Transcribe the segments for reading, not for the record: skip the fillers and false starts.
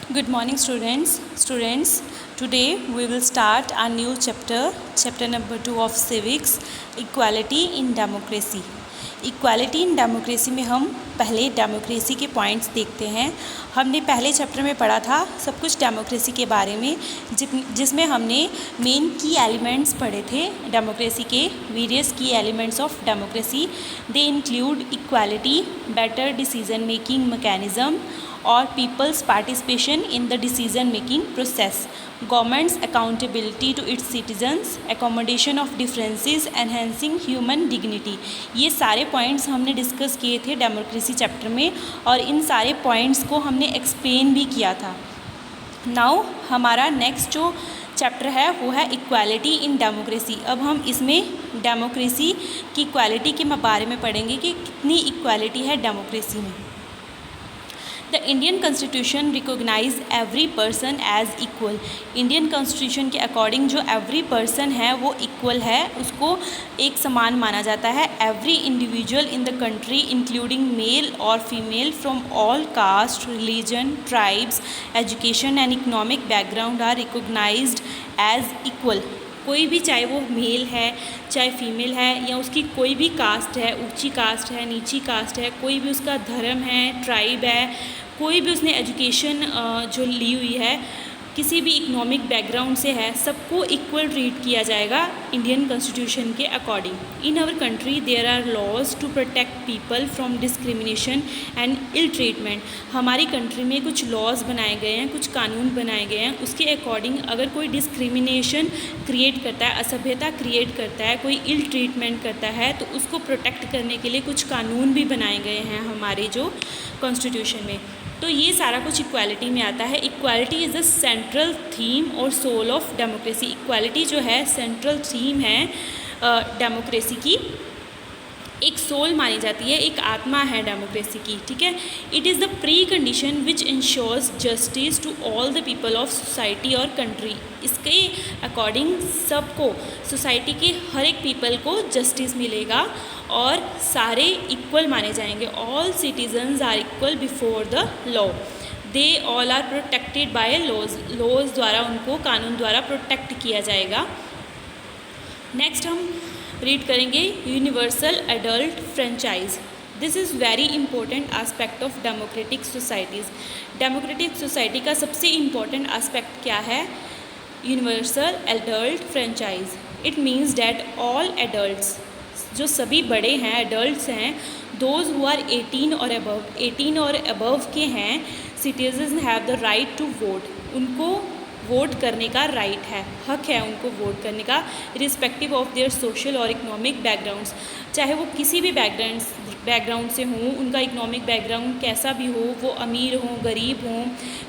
Good morning, students. Today we will start our new chapter number 2 of civics, equality in democracy. Equality in democracy में हम पहले democracy के points देखते हैं। हमने पहले चैप्टर में पढ़ा था सब कुछ डेमोक्रेसी के बारे में, जिसमें हमने मेन की एलिमेंट्स पढ़े थे डेमोक्रेसी के। वेरियस की elements of democracy they include equality, better decision making mechanism और people's participation in the decision making process, government's accountability to its citizens, accommodation of differences, enhancing human dignity. ये सारे points हमने discuss किए थे democracy chapter में और इन सारे points को हमने एक्सप्लेन भी किया था। नाउ हमारा नेक्स्ट जो चैप्टर है वो है इक्वालिटी इन डेमोक्रेसी। अब हम इसमें डेमोक्रेसी की इक्वालिटी के बारे में पढ़ेंगे कि कितनी इक्वालिटी है डेमोक्रेसी में। The Indian constitution recognise every person as equal. Indian constitution के अकॉर्डिंग जो एवरी पर्सन है वो इक्वल है, उसको एक समान माना जाता है। Every individual in the country including male और female from all caste, religion, tribes, education and economic background are recognised as equal. कोई भी, चाहे वो मेल है चाहे फीमेल है या उसकी कोई भी कास्ट है, ऊंची कास्ट है, नीची कास्ट है, कोई भी उसका धर्म है, ट्राइब है, कोई भी उसने एजुकेशन जो ली हुई है, किसी भी इकोनॉमिक बैकग्राउंड से है, सबको इक्वल ट्रीट किया जाएगा इंडियन कॉन्स्टिट्यूशन के according. In our country there are laws to protect people from discrimination and ill treatment. हमारी कंट्री में कुछ लॉज बनाए गए हैं, कुछ कानून बनाए गए हैं, उसके अकॉर्डिंग अगर कोई डिस्क्रिमिनेशन क्रिएट करता है, असभ्यता क्रिएट करता है, कोई इल ट्रीटमेंट करता है, तो उसको प्रोटेक्ट करने के लिए कुछ कानून भी बनाए गए हैं हमारे जो कॉन्स्टिट्यूशन में। तो ये सारा कुछ इक्वालिटी में आता है। Equality is the central theme और सोल ऑफ डेमोक्रेसी। इक्वालिटी जो है सेंट्रल थीम है डेमोक्रेसी की, एक सोल मानी जाती है, एक आत्मा है डेमोक्रेसी की, ठीक है। It is the precondition which ensures justice to all the people of society और कंट्री। इसके अकॉर्डिंग सबको, सोसाइटी के हर एक पीपल को जस्टिस मिलेगा और सारे इक्वल माने जाएंगे। All citizens are equal before the law. They all are protected by laws द्वारा, उनको कानून द्वारा प्रोटेक्ट किया जाएगा। नेक्स्ट हम रीड करेंगे universal adult franchise. This is very important aspect of democratic societies. Democratic society का सबसे इम्पॉर्टेंट आस्पेक्ट क्या है? Universal adult franchise. It means that all adults, जो सभी बड़े हैं, एडल्ट्स हैं, दोज हु आर 18 और अबव, 18 और अबव के हैं, citizen have the right to vote. उनको वोट करने का राइट है, हक है उनको वोट करने का, रिस्पेक्टिव ऑफ देयर सोशल और इकोनॉमिक बैकग्राउंड्स। चाहे वो किसी भी बैकग्राउंड से हों, उनका इकोनॉमिक बैकग्राउंड कैसा भी हो, वो अमीर हों, गरीब हों,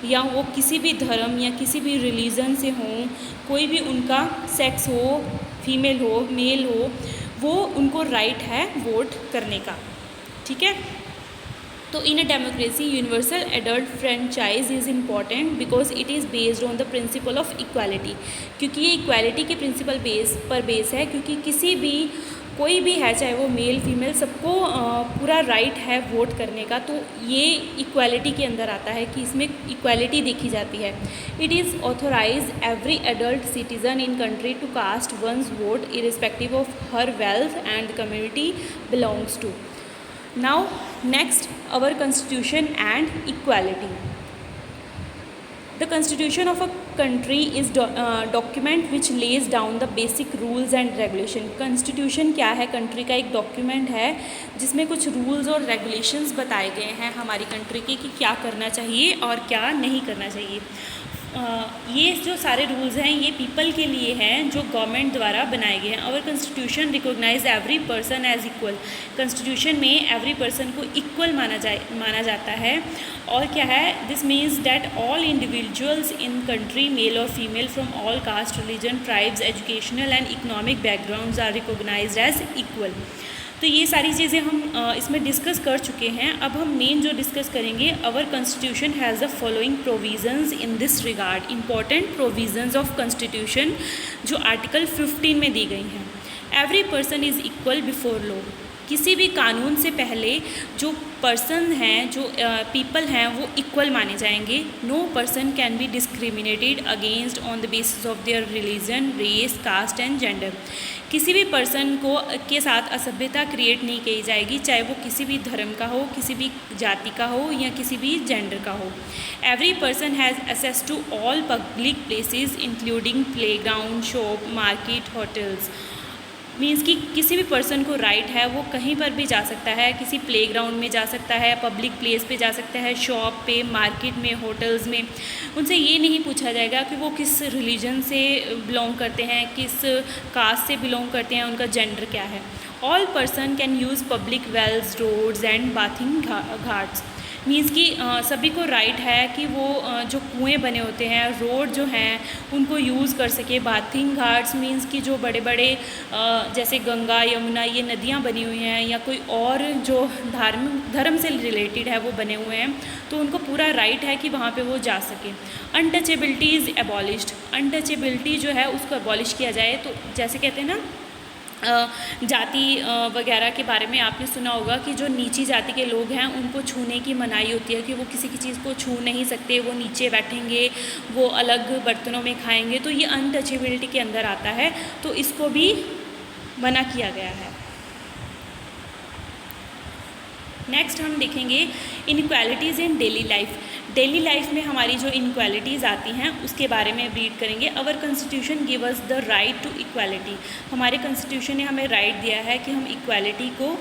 या वो किसी भी धर्म या किसी भी रिलीजन से हों, कोई भी उनका सेक्स हो, फीमेल हो, मेल हो, वो उनको राइट है वोट करने का, ठीक है। तो in a democracy universal adult franchise is important because it is based on the principle of equality. क्योंकि ये इक्वालिटी के प्रिंसिपल बेस है, क्योंकि किसी भी, कोई भी है, चाहे वो मेल फीमेल, सबको पूरा राइट है वोट करने का। तो ये इक्वालिटी के अंदर आता है कि इसमें इक्वालिटी देखी जाती है। It is authorise every adult citizen in country to cast one's vote irrespective of her wealth and community belongs to. Now next, our constitution and equality. The constitution of a country is document which lays down the basic rules and regulation. Constitution क्या है? Country का एक document है जिसमें कुछ rules और regulations बताए गए हैं हमारी कंट्री के कि क्या करना चाहिए और क्या नहीं करना चाहिए। ये जो सारे रूल्स हैं ये पीपल के लिए हैं, जो गवर्नमेंट द्वारा बनाए गए हैं। Our constitution recognise every person as equal. Constitution में एवरी पर्सन को इक्वल माना जाता है। और क्या है? This means that all individuals in country, male और female from all caste, religion, tribes, educational and economic backgrounds are recognised as equal. तो ये सारी चीज़ें हम इसमें डिस्कस कर चुके हैं। अब हम मेन जो डिस्कस करेंगे, our constitution has the following provisions in this regard. Important provisions of constitution जो आर्टिकल 15 में दी गई हैं। Every person is equal before law. किसी भी कानून से पहले जो पर्सन हैं, जो पीपल हैं, वो इक्वल माने जाएंगे। No person can be discriminated against on the basis of their religion, race, caste and gender. किसी भी पर्सन को के साथ असभ्यता क्रिएट नहीं की जाएगी, चाहे वो किसी भी धर्म का हो, किसी भी जाति का हो या किसी भी जेंडर का हो। Every person has access to all public places including playground, shop, market, hotels. Means कि किसी भी पर्सन को राइट है, वो कहीं पर भी जा सकता है, किसी प्लेग्राउंड में जा सकता है, पब्लिक प्लेस पे जा सकता है, शॉप पे, मार्केट में, होटल्स में। उनसे ये नहीं पूछा जाएगा कि वो किस रिलीजन से बिलोंग करते हैं, किस कास्ट से बिलोंग करते हैं, उनका जेंडर क्या है। All person can use public wells, roads and bathing ghats. Means कि सभी को राइट है कि वो जो कुएं बने होते हैं, रोड जो हैं, उनको यूज़ कर सके। बाथिंग घाट्स मीन्स कि जो बड़े बड़े जैसे गंगा, यमुना, ये नदियाँ बनी हुई हैं या कोई और जो धर्म से रिलेटेड है वो बने हुए हैं, तो उनको पूरा राइट है कि वहाँ पे वो जा सके। Untouchability is abolished. अनटचेबिलिटी जो है उसको एबॉलिश किया जाए। तो जैसे कहते हैं ना, जाति वगैरह के बारे में आपने सुना होगा कि जो नीची जाति के लोग हैं उनको छूने की मनाही होती है, कि वो किसी की चीज़ को छू नहीं सकते, वो नीचे बैठेंगे, वो अलग बर्तनों में खाएंगे। तो ये अनटचेबिलिटी के अंदर आता है, तो इसको भी मना किया गया है। नेक्स्ट हम देखेंगे इनइक्वालिटीज़ इन डेली लाइफ। डेली लाइफ में हमारी जो इनइक्वालिटीज़ आती हैं उसके बारे में रीड करेंगे। Our constitution give us the right to equality. हमारे कॉन्स्टिट्यूशन ने हमें राइट दिया है कि हम इक्वालिटी को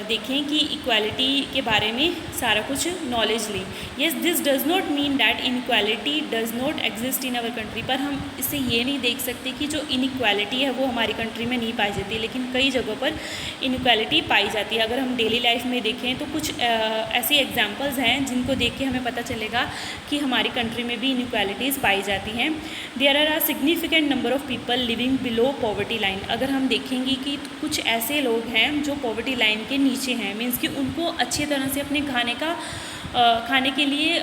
देखें, कि इक्वालिटी के बारे में सारा कुछ नॉलेज लें। Yes, this does not mean that inequality does not exist in our country. पर हम इससे ये नहीं देख सकते कि जो इनइक्वालिटी है वो हमारी कंट्री में नहीं पाई जाती, लेकिन कई जगहों पर इनइक्वालिटी पाई जाती है। अगर हम डेली लाइफ में देखें तो कुछ ऐसी एग्जांपल्स हैं जिनको देख के हमें पता चलेगा कि हमारी कंट्री में भी इनइक्वालिटीज़ पाई जाती हैं। There are a significant number of people living below poverty line. अगर हम देखेंगे कि कुछ ऐसे लोग हैं जो पॉवर्टी लाइन के नीचे हैं, मीन्स कि उनको अच्छी तरह से अपने खाने के लिए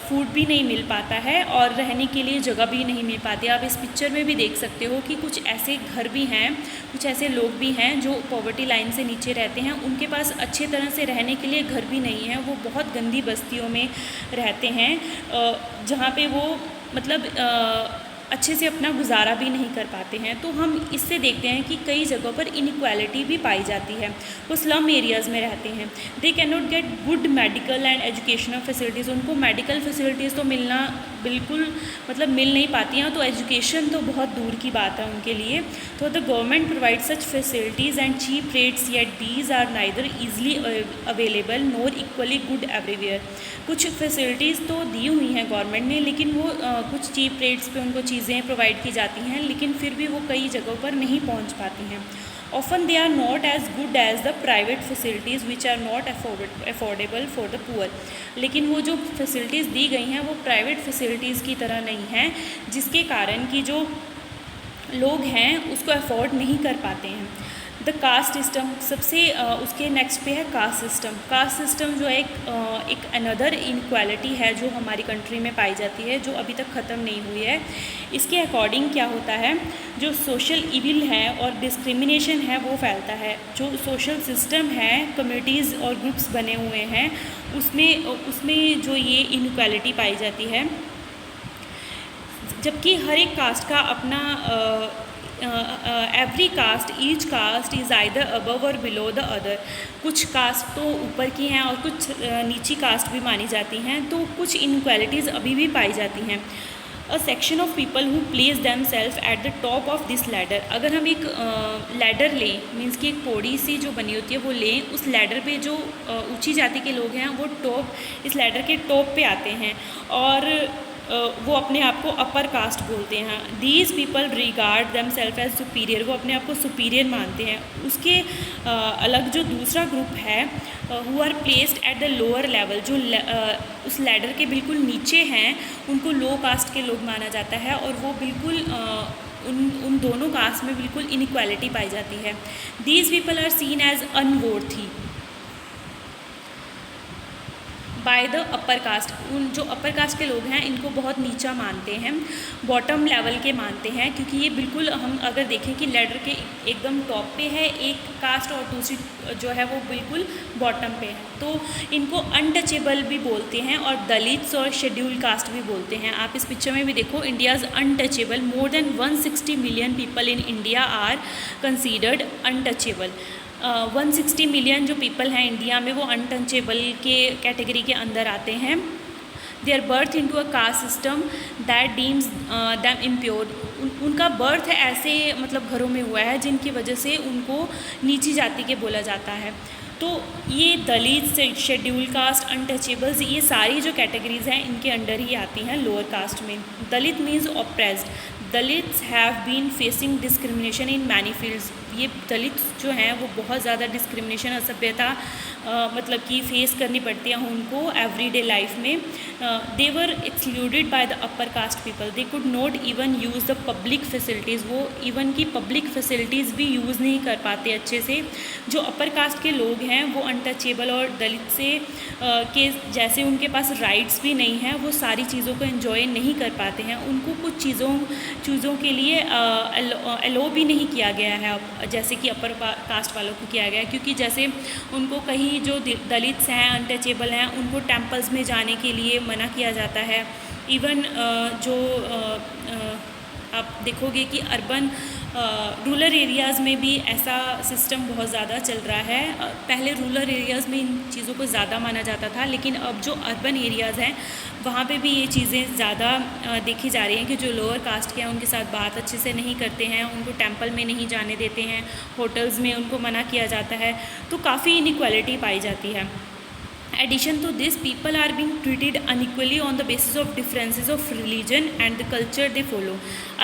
फूड भी नहीं मिल पाता है और रहने के लिए जगह भी नहीं मिल पाती। आप इस पिक्चर में भी देख सकते हो कि कुछ ऐसे घर भी हैं, कुछ ऐसे लोग भी हैं जो पॉवर्टी लाइन से नीचे रहते हैं। उनके पास अच्छी तरह से रहने के लिए घर भी नहीं है, वो बहुत गंदी बस्तियों में रहते हैं, जहाँ पे वो मतलब अच्छे से अपना गुजारा भी नहीं कर पाते हैं। तो हम इससे देखते हैं कि कई जगहों पर इनइक्वालिटी भी पाई जाती है। वो स्लम एरियाज़ में रहते हैं। They can not get good medical and educational facilities. उनको मेडिकल फैसिलिटीज़ तो मिलना बिल्कुल मतलब मिल नहीं पाती हैं, तो एजुकेशन तो बहुत दूर की बात है उनके लिए। तो the government provide such facilities and cheap rates, yet these are neither easily available nor equally good everywhere. कुछ फैसिलिटीज़ तो दी हुई हैं गवर्नमेंट ने, लेकिन वो कुछ चीप रेट्स पे उनको चीज़ें प्रोवाइड की जाती हैं, लेकिन फिर भी वो कई जगहों पर नहीं पहुंच पाती हैं। Often they are not as good as the private facilities which are not affordable for the poor। लेकिन वो जो फैसिलिटीज़ दी गई हैं वो प्राइवेट फैसिलिटीज़ की तरह नहीं हैं, जिसके कारण कि जो लोग हैं उसको अफोर्ड नहीं कर पाते हैं। द कास्ट सिस्टम, सबसे उसके नेक्स्ट पे है कास्ट सिस्टम। कास्ट सिस्टम जो है एक अनदर इनक्वालिटी है जो हमारी कंट्री में पाई जाती है, जो अभी तक ख़त्म नहीं हुई है। इसके अकॉर्डिंग क्या होता है, जो सोशल इविल है और डिस्क्रिमिनेशन है वो फैलता है। जो सोशल सिस्टम है, कम्युनिटीज़ और ग्रुप्स बने हुए हैं, उसमें जो ये इनक्वालिटी पाई जाती है, जबकि हर एक कास्ट का अपना every caste, each caste is either above और बिलो द अदर। कुछ कास्ट तो ऊपर की हैं और कुछ नीची कास्ट भी मानी जाती हैं, तो कुछ इनक्वालिटीज़ अभी भी पाई जाती हैं। A section of people who plays them self at the top of this ladder. अगर हम एक लैडर लें, मीन्स कि एक पौड़ी सी जो बनी होती है वो लें, उस लैडर पे जो ऊंची जाति के लोग हैं वो इस लैडर के टॉप पे आते हैं और वो अपने आप को अपर कास्ट बोलते हैं। These people regard themselves as superior, वो अपने आप को सुपीरियर मानते हैं। उसके अलग जो दूसरा ग्रुप है, who are placed at the lower level, जो उस लैडर के बिल्कुल नीचे हैं, उनको लो कास्ट के लोग माना जाता है और वो बिल्कुल उन दोनों कास्ट में बिल्कुल इनइक्वालिटी पाई जाती है। These people are seen as unworthy. By the upper caste. उन जो अपर कास्ट के लोग हैं इनको बहुत नीचा मानते हैं, बॉटम लेवल के मानते हैं, क्योंकि ये बिल्कुल, हम अगर देखें कि लैडर के एकदम टॉप पे है एक कास्ट और दूसरी जो है वो बिल्कुल बॉटम पे है, तो इनको अनटचेबल भी बोलते हैं और दलित्स और शेड्यूल कास्ट भी बोलते हैं। आप इस पिक्चर में भी देखो, India's untouchable, more than 160 million people in India are considered untouchable. 160 million जो पीपल हैं इंडिया में वो अनटचेबल के कैटेगरी के अंदर आते हैं। Their birth into a caste system that deems them impure. उनका बर्थ ऐसे मतलब घरों में हुआ है जिनकी वजह से उनको नीची जाति के बोला जाता है। तो ये दलित, शेड्यूल कास्ट, अनटचेबल्स, ये सारी जो कैटेगरीज़ हैं इनके अंडर ही आती हैं लोअर कास्ट में। Dalit means oppressed. Dalits have been facing discrimination in many fields. ये दलित जो हैं वो बहुत ज़्यादा डिस्क्रिमिनेशन, असभ्यता मतलब कि फ़ेस करनी पड़ती है उनको एवरीडे लाइफ में। They were excluded by the upper caste people. They could not even use the public facilities. वो इवन की पब्लिक फैसिलिटीज़ भी यूज़ नहीं कर पाते अच्छे से। जो अपर कास्ट के लोग हैं वो अनटचेबल और दलित से के जैसे उनके पास राइट्स भी नहीं हैं, वो सारी चीज़ों को एंजॉय नहीं कर पाते हैं। उनको कुछ चीज़ों के लिए अलो भी नहीं किया गया है जैसे कि अपर कास्ट वालों को किया गया है, क्योंकि जैसे उनको कहीं जो दलित्स हैं, अनटचेबल हैं, उनको टेम्पल्स में जाने के लिए मना किया जाता है। इवन आप देखोगे कि अर्बन रूरल एरियाज़ में भी ऐसा सिस्टम बहुत ज़्यादा चल रहा है। पहले रूरल एरियाज़ में इन चीज़ों को ज़्यादा माना जाता था, लेकिन अब जो अर्बन एरियाज़ हैं वहाँ पे भी ये चीज़ें ज़्यादा देखी जा रही हैं कि जो लोअर कास्ट के हैं उनके साथ बात अच्छे से नहीं करते हैं, उनको टेंपल में नहीं जाने देते हैं, होटल्स में उनको मना किया जाता है, तो काफ़ी इनइक्वालिटी पाई जाती है। Addition to this, people are being treated unequally on the basis of differences of religion and the culture they follow.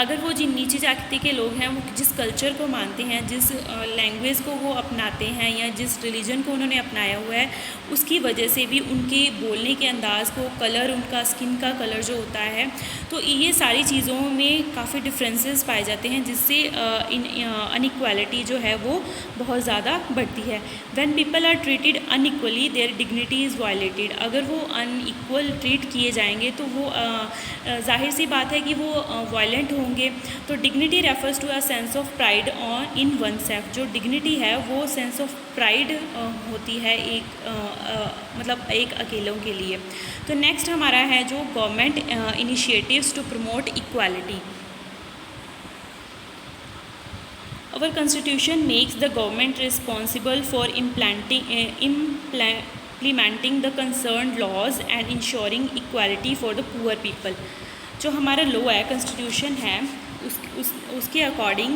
अगर वो जिन नीची जाति के लोग हैं वो जिस कल्चर को मानते हैं, जिस लैंग्वेज को वो अपनाते हैं या जिस रिलीजन को उन्होंने अपनाया हुआ है, उसकी वजह से भी उनके बोलने के अंदाज़ को, कलर, उनका स्किन का कलर जो होता है, तो ये सारी चीज़ों में काफ़ी डिफरेंसेस पाए जाते हैं, जिससे अनइक्वालिटी जो है वो बहुत ज़्यादा बढ़ती है। When people are treated unequally their dignity is violated. अगर वो अनइक्वल ट्रीट किए जाएंगे तो वो जाहिर सी बात है कि वो वायलेंट होंगे। तो dignity refers to a sense of pride on in oneself. जो डिग्निटी है वो सेंस ऑफ प्राइड होती है मतलब एक अकेलों के लिए। तो नेक्स्ट हमारा है जो government initiatives to promote equality. Our constitution makes the government responsible for implementing the concerned laws and ensuring equality for the poor people. जो हमारा लॉ है, कॉन्स्टिट्यूशन है, उसके अकॉर्डिंग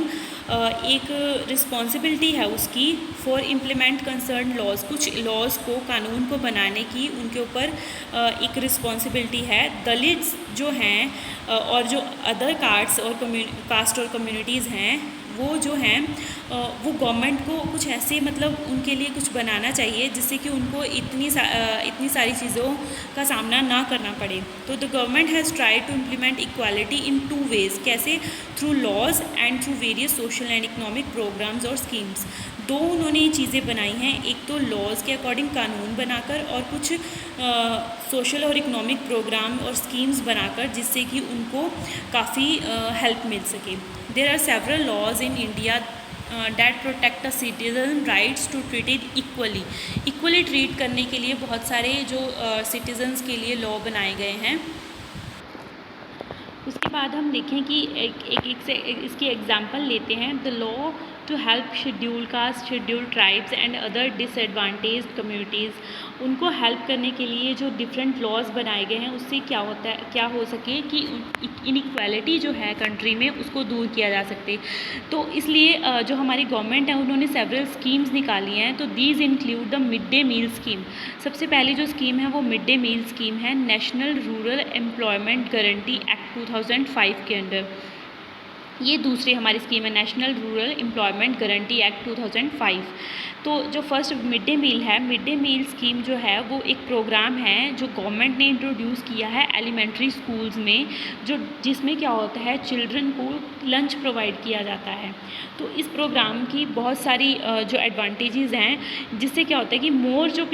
एक रिस्पॉन्सिबिलिटी है उसकी फॉर इम्प्लीमेंट कंसर्न लॉज। कुछ laws को, कानून को बनाने की उनके ऊपर एक रिस्पॉन्सिबिलिटी है। दलित्स जो हैं और जो अदर कास्ट और कम्युनिटीज़ हैं वो जो हैं वो गवर्नमेंट को कुछ ऐसे मतलब उनके लिए कुछ बनाना चाहिए जिससे कि उनको इतनी सारी चीज़ों का सामना ना करना पड़े। तो the government has try to implement equality in 2 ways. कैसे? Through laws and through various social and economic programmes और स्कीम्स। 2 उन्होंने ये चीज़ें बनाई हैं, एक तो लॉज के अकॉर्डिंग कानून बनाकर और कुछ सोशल और इकोनॉमिक प्रोग्राम और स्कीम्स बनाकर, जिससे कि उनको काफ़ी हेल्प मिल सके। There are several laws in India that protect a citizen rights to treated equally treat करने के लिए बहुत सारे जो सिटीज़न्स के लिए लॉ बनाए गए हैं। उसके बाद हम देखें कि एक से इसकी एग्जांपल लेते हैं। The law to help schedule caste, schedule tribes and other disadvantaged communities. उनको हेल्प करने के लिए जो डिफरेंट लॉज बनाए गए हैं उससे क्या हो सके कि इनइक्वालिटी जो है कंट्री में उसको दूर किया जा सके। तो इसलिए जो हमारी गवर्नमेंट है उन्होंने सेवरल स्कीम्स निकाली हैं। तो these include the mid day meal scheme. सबसे पहली जो स्कीम है वो मिड डे मील स्कीम है, national rural employment guarantee act 2005 के अंडर। ये दूसरी हमारी स्कीम है, national rural employment guarantee act 2005। तो जो फर्स्ट मिड डे मील है, मिड डे मील स्कीम जो है वो एक प्रोग्राम है जो गवर्नमेंट ने इंट्रोड्यूस किया है एलिमेंट्री स्कूल्स में, जिसमें क्या होता है, चिल्ड्रन को लंच प्रोवाइड किया जाता है। तो इस प्रोग्राम की बहुत सारी जो एडवांटेजेस हैं, जिससे क्या होता है कि मोर जो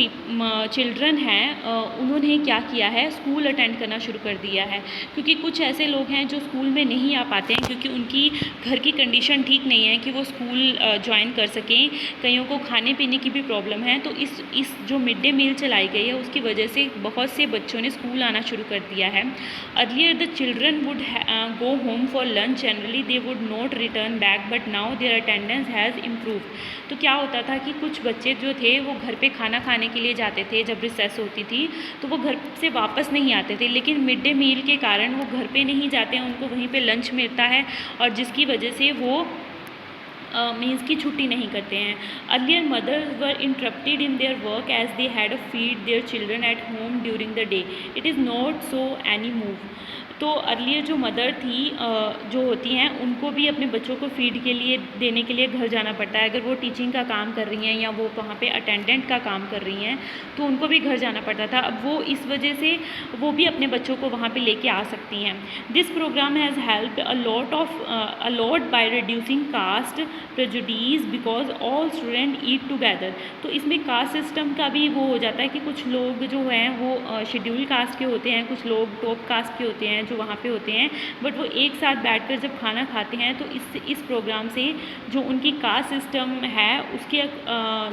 चिल्ड्रन हैं उन्होंने क्या किया है, स्कूल अटेंड करना शुरू कर दिया है। क्योंकि कुछ ऐसे लोग हैं जो स्कूल में नहीं आ पाते हैं क्योंकि उनकी घर की कंडीशन ठीक नहीं है कि वो स्कूल ज्वाइन कर सकें, कईयों को खाने पीने की भी प्रॉब्लम है। तो इस जो मिड डे मील चलाई गई है उसकी वजह से बहुत से बच्चों ने स्कूल आना शुरू कर दिया है। Earlier the children would go home for lunch, generally they would not return back, but now their attendance has improve. तो क्या होता था कि कुछ बच्चे जो थे वो घर पे खाना खाने के लिए जाते थे, जब रिसेस होती थी तो वो घर से वापस नहीं आते थे, लेकिन मिड डे मील के कारण वो घर पे नहीं जाते हैं, उनको वहीं पे लंच मिलता है और जिसकी वजह से वो मीन्स की छुट्टी नहीं करते हैं। Earlier mothers were interrupted in their work as they had feed their children at home during the day, it is not so any more. तो अर्लियर जो मदर थी जो होती हैं उनको भी अपने बच्चों को फीड के लिए देने के लिए घर जाना पड़ता है। अगर वो टीचिंग का काम कर रही हैं या वो वहाँ पे अटेंडेंट का काम कर रही हैं तो उनको भी घर जाना पड़ता था। अब वो इस वजह से वो भी अपने बच्चों को वहाँ पे लेके आ सकती हैं। This program has helped a lot by reducing caste prejudice because all student eat together. तो इसमें कास्ट सिस्टम का भी वो हो जाता है कि कुछ लोग जो हैं वो शेड्यूल कास्ट के होते हैं, कुछ लोग टॉप कास्ट के होते हैं जो वहाँ पे होते हैं, बट वो एक साथ बैठकर जब खाना खाते हैं तो इस प्रोग्राम से जो उनकी कास्ट सिस्टम है उसके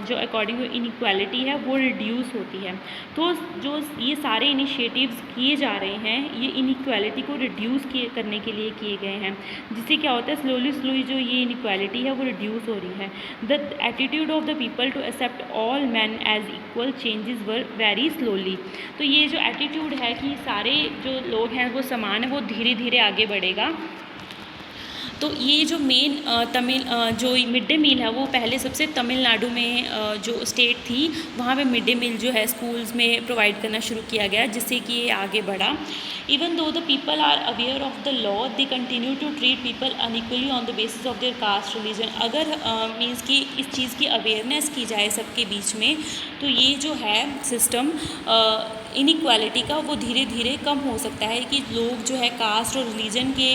जो अकॉर्डिंग इनइक्वालिटी है वो रिड्यूस होती है। तो जो ये सारे इनिशिएटिव्स किए जा रहे हैं ये इनइक्वालिटी को रिड्यूस करने के लिए किए गए हैं, जिससे क्या होता है स्लोली जो ये इनइक्वालिटी है वो रिड्यूस हो रही है। The attitude of the people to accept all man as equal changes were very slowly. तो ये जो एटीट्यूड है कि सारे जो लोग हैं वो समान है वो धीरे धीरे आगे बढ़ेगा। तो ये जो मेन जो मिड डे मील है वो पहले सबसे तमिलनाडु में जो स्टेट थी वहाँ पे मिड डे मील जो है स्कूल्स में प्रोवाइड करना शुरू किया गया, जिससे कि ये आगे बढ़ा। Even though the people are aware of the law they continue to treat people unequally on the basis of their caste religion. अगर मीन्स कि इस चीज़ की अवेयरनेस की जाए सबके बीच में तो ये जो है सिस्टम इनइक्वालिटी का वो धीरे धीरे कम हो सकता है कि लोग जो है कास्ट और रिलीजन के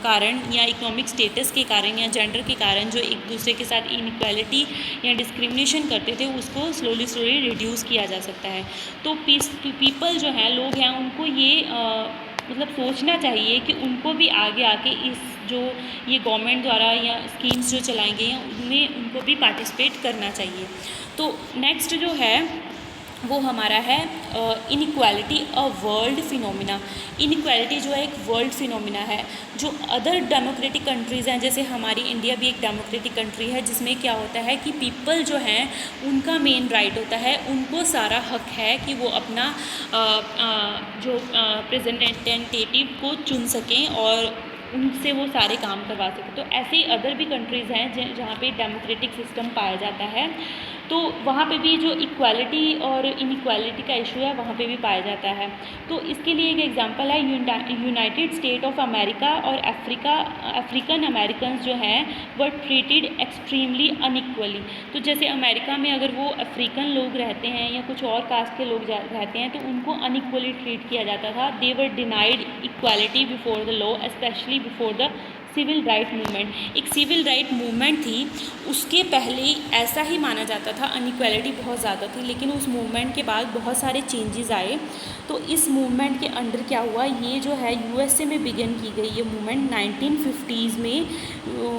कारण या इकोनॉमिक स्टेटस के कारण या जेंडर के कारण जो एक दूसरे के साथ इनइक्वालिटी या डिस्क्रिमिनेशन करते थे उसको स्लोली रिड्यूस किया जा सकता है। तो पीपल जो हैं लोग हैं उनको ये मतलब सोचना चाहिए कि उनको भी आगे आके इस जो ये गवर्नमेंट द्वारा या स्कीम्स जो चलाई गई हैं उनमें उनको भी पार्टिसिपेट करना चाहिए। तो नेक्स्ट जो है वो हमारा है inequality a world phenomena. Inequality जो है एक वर्ल्ड फिनोमिना है। जो अदर डेमोक्रेटिक कंट्रीज़ हैं, जैसे हमारी इंडिया भी एक डेमोक्रेटिक कंट्री है जिसमें क्या होता है कि पीपल जो हैं उनका मेन राइट होता है, उनको सारा हक है कि वो अपना जो रिप्रेजेंटेटिव को चुन सकें और उनसे वो सारे काम करवा सकें। तो ऐसे ही अदर भी कंट्रीज़ हैं जहाँ पे डेमोक्रेटिक सिस्टम पाया जाता है, तो वहाँ पे भी जो इक्वालिटी और इनइक्वालिटी का इशू है वहाँ पे भी पाया जाता है। तो इसके लिए एक एग्जांपल है यूनाइटेड स्टेट ऑफ अमेरिका और अफ्रीकन अमेरिकन जो हैं वो ट्रीटेड एक्सट्रीमली अनइक्वली। तो जैसे अमेरिका में अगर वो अफ्रीकन लोग रहते हैं या कुछ और कास्ट के लोग रहते हैं तो उनको अनइक्वली ट्रीट किया जाता था। They were denied equality before the law, specially before the civil right movement. एक सिविल राइट मूवमेंट थी, उसके पहले ऐसा ही माना जाता था, अनइक्वालिटी बहुत ज़्यादा थी, लेकिन उस मूवमेंट के बाद बहुत सारे चेंजेस आए। तो इस मूवमेंट के अंडर क्या हुआ, ये जो है यूएसए में बिगिन की गई ये मूवमेंट 1950s में,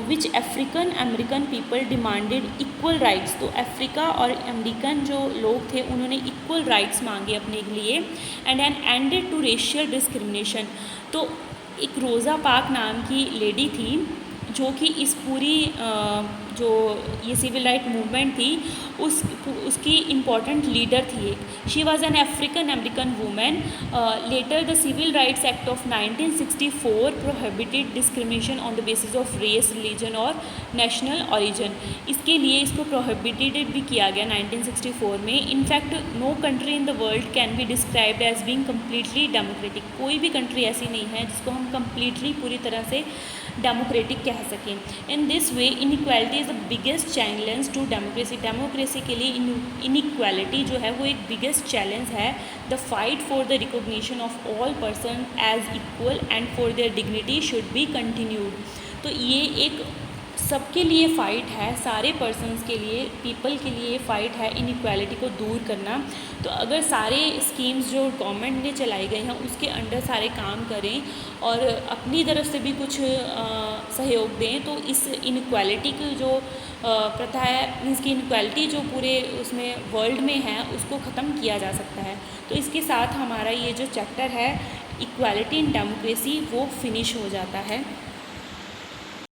which African American people demanded equal rights. तो अफ्रीका और अमेरिकन जो लोग थे उन्होंने इक्वल राइट्स मांगे अपने लिए and ended to racial discrimination. तो एक रोज़ा पार्क नाम की लेडी थी जो कि इस पूरी जो ये सिविल राइट मूवमेंट थी उसकी इम्पॉर्टेंट लीडर थी एक। She was an African American women. Later the civil rights act of 1964 prohibited discrimination on the basis of race, religion और नेशनल ओरिजिन। इसके लिए इसको प्रोहिबिटेड भी किया गया 1964 में। In fact no country in the world can be described as being completely democratic. कोई भी कंट्री ऐसी नहीं है जिसको हम कम्प्लीटली पूरी तरह से डेमोक्रेटिक कह सकें। In this way inequality is the biggest challenge to democracy. Democracy के लिए इनइक्वालिटी जो है वो एक बिगेस्ट चैलेंज है। The fight for the recognition of all person as equal and for their dignity should be continued. तो ये एक सबके लिए फ़ाइट है, सारे पर्सन्स के लिए, पीपल के लिए फ़ाइट है इनइक्वालिटी को दूर करना। तो अगर सारे स्कीम्स जो गवर्नमेंट ने चलाई गई हैं उसके अंडर सारे काम करें और अपनी तरफ से भी कुछ सहयोग दें तो इस इनइक्वालिटी की जो प्रथा है, मीन्स की इनइक्वालिटी जो पूरे उसमें वर्ल्ड में है उसको ख़त्म किया जा सकता है। तो इसके साथ हमारा ये जो चैप्टर है इक्वालिटी इन डेमोक्रेसी वो फिनिश हो जाता है।